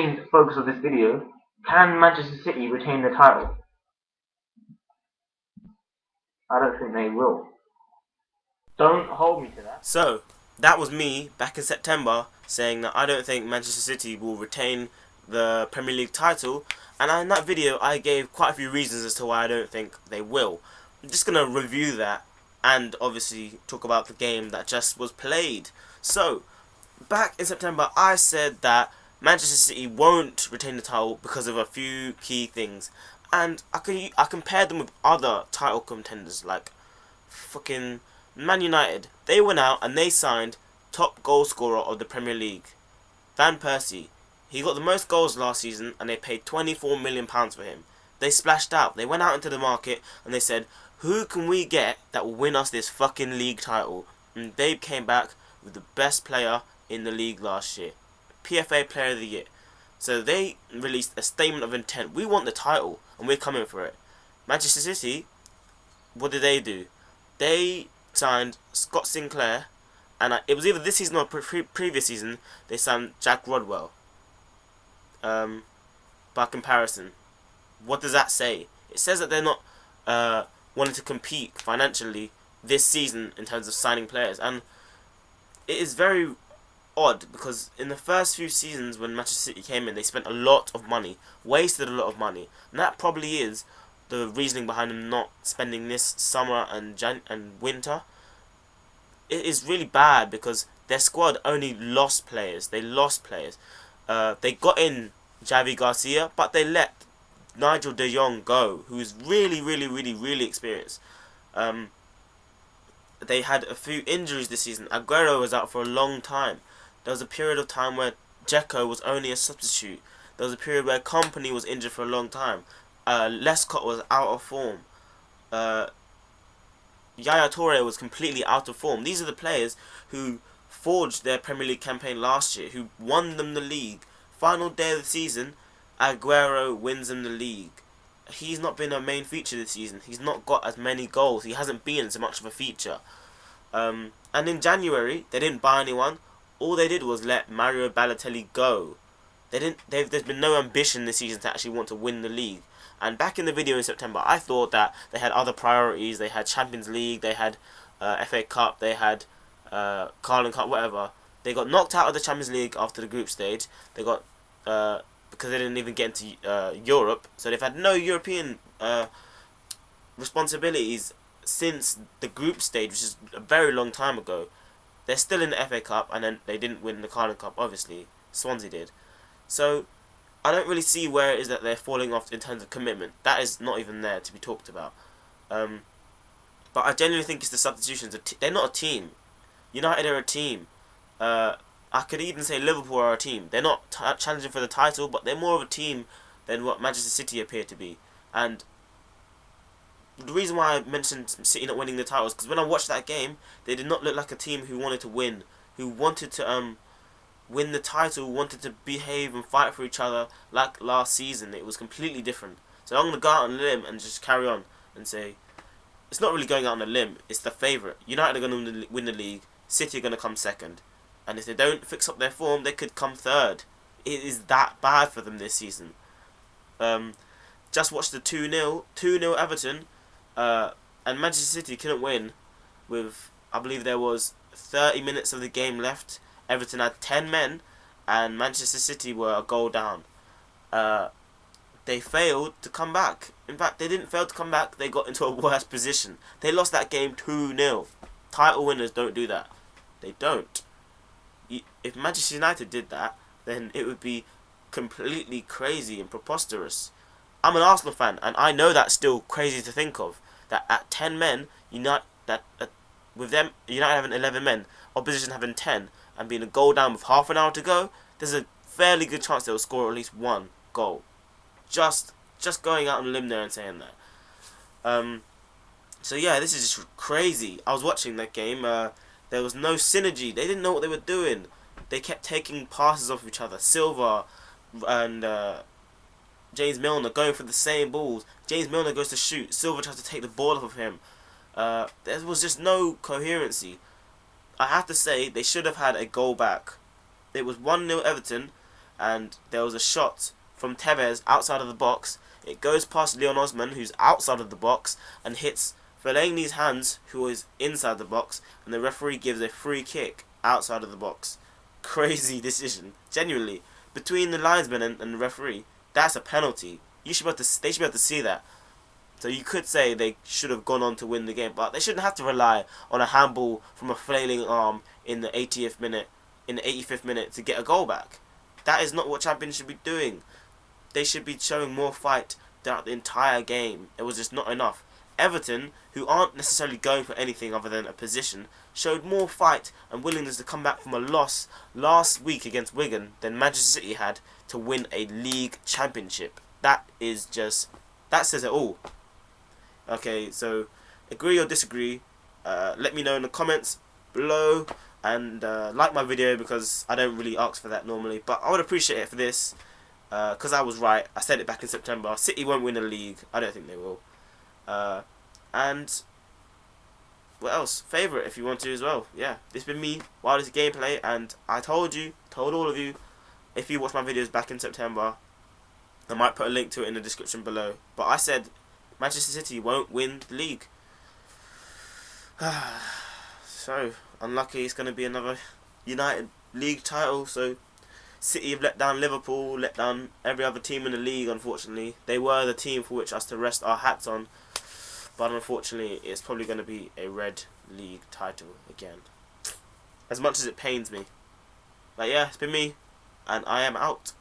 main focus of this video, can Manchester City retain the title? I don't think they will. Don't hold me to that. So, that was me back in September saying that I don't think Manchester City will retain the Premier League title, and in that video I gave quite a few reasons as to why I don't think they will. I'm just going to review that and obviously talk about the game that just was played. So, back in September I said that Manchester City won't retain the title because of a few key things, and I compared them with other title contenders like fucking Man United. They went out and they signed top goal scorer of the Premier League, Van Persie. He got the most goals last season and they paid £24 million for him. They splashed out. They went out into the market and they said, who can we get that will win us this fucking league title? And they came back with the best player in the league last year, PFA Player of the Year. So they released a statement of intent. We want the title and we're coming for it. Manchester City, what did they do? They signed Scott Sinclair, and it was either this season or previous season. They signed Jack Rodwell. By comparison, what does that say? It says that they're not wanting to compete financially this season in terms of signing players, and it is very odd because in the first few seasons when Manchester City came in, they spent a lot of money, wasted a lot of money, and that probably is the reasoning behind them not spending this summer and winter. It is really bad because their squad only lost players. They lost players. They got in Javi Garcia, but they let Nigel de Jong go, who is really experienced. They had a few injuries this season. Aguero was out for a long time. There was a period of time where Dzeko was only a substitute. There was a period where Kompany was injured for a long time. Lescott was out of form. Yaya Toure was completely out of form. These are the players who forged their Premier League campaign last year, who won them the league. Final day of the season, Aguero wins them the league. He's not been a main feature this season. He's not got as many goals. He hasn't been so much of a feature. And in January, they didn't buy anyone. All they did was let Mario Balotelli go. There's been no ambition this season to actually want to win the league. And back in the video in September, I thought that they had other priorities. They had Champions League, they had FA Cup, they had Carling Cup, whatever. They got knocked out of the Champions League after the group stage. They got because they didn't even get into Europe, so they've had no European responsibilities since the group stage, which is a very long time ago. They're still in the FA Cup, and then they didn't win the Carling Cup, obviously. Swansea did. So I don't really see where it is that they're falling off in terms of commitment. That is not even there to be talked about. But I genuinely think it's the substitutions. They're not a team. United are a team. I could even say Liverpool are a team. They're not challenging for the title, but they're more of a team than what Manchester City appear to be. And the reason why I mentioned City not winning the title is because when I watched that game, they did not look like a team who wanted to win, who wanted to win the title, wanted to behave and fight for each other like last season. It was completely different. So I'm going to go out on a limb and just carry on and say, it's not really going out on a limb, it's the favourite. United are going to win the league, City are going to come second. And if they don't fix up their form, they could come third. It is that bad for them this season. Just watched the 2-0 Everton, and Manchester City couldn't win with, I believe there was 30 minutes of the game left. Everton had 10 men, and Manchester City were a goal down. They failed to come back. In fact, they didn't fail to come back, they got into a worse position. They lost that game 2-0. Title winners don't do that. They don't. If Manchester United did that, then it would be completely crazy and preposterous. I'm an Arsenal fan, and I know that's still crazy to think of. That at 10 men, with them, United having 11 men, opposition having 10, and being a goal down with half an hour to go, there's a fairly good chance they'll score at least one goal. Just going out on a limb there and saying that. So yeah, this is just crazy. I was watching that game. There was no synergy. They didn't know what they were doing. They kept taking passes off each other. Silva and James Milner going for the same balls. James Milner goes to shoot. Silva tries to take the ball off of him. There was just no coherency. I have to say, they should have had a goal back. It was 1-0 Everton, and there was a shot from Tevez outside of the box. It goes past Leon Osman, who's outside of the box, and hits Fellaini's hands, who is inside the box, and the referee gives a free kick outside of the box. Crazy decision, genuinely. Between the linesman and the referee, that's a penalty. They should be able to see that. So you could say they should have gone on to win the game, but they shouldn't have to rely on a handball from a flailing arm in the 85th minute to get a goal back. That is not what champions should be doing. They should be showing more fight throughout the entire game. It was just not enough. Everton, who aren't necessarily going for anything other than a position, showed more fight and willingness to come back from a loss last week against Wigan than Manchester City had to win a league championship. That says it all. Okay, so agree or disagree, let me know in the comments below, and like my video, because I don't really ask for that normally, but I would appreciate it for this, because I was right. I said it back in September. City won't win the league. I don't think they will. And what else? Favourite if you want to as well. Yeah, this has been me, Wildest Gameplay, and I told all of you, if you watch my videos back in September, I might put a link to it in the description below, but I said Manchester City won't win the league. So, unlucky it's going to be another United League title. So, City have let down Liverpool, let down every other team in the league, unfortunately. They were the team for which us to rest our hats on. But unfortunately, it's probably going to be a red league title again. As much as it pains me. But yeah, it's been me, and I am out.